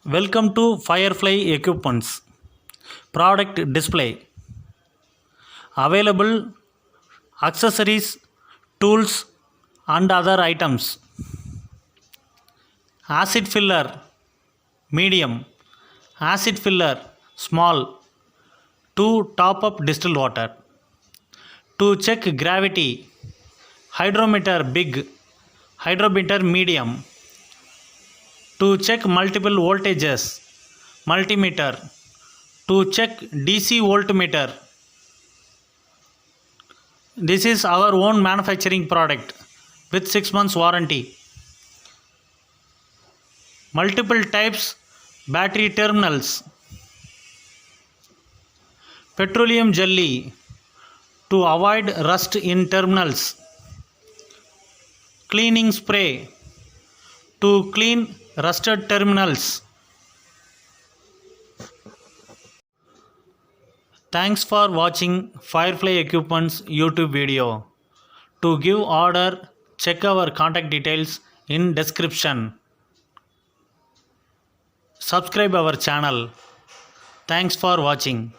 Welcome to Firefly Equipments. Product display. Available accessories, tools and other items. Acid filler medium. Acid filler small. To top up distilled water. To check gravity. Hydrometer big. Hydrometer medium. To check multiple voltages. Multimeter. To check DC voltmeter. This is our own manufacturing product with 6 months warranty. Multiple types battery terminals. Petroleum jelly to avoid rust in terminals. Cleaning spray to clean rusted terminals. Thanks for watching Firefly Equipments YouTube video. To give order, check our contact details in description. Subscribe our channel. Thanks for watching.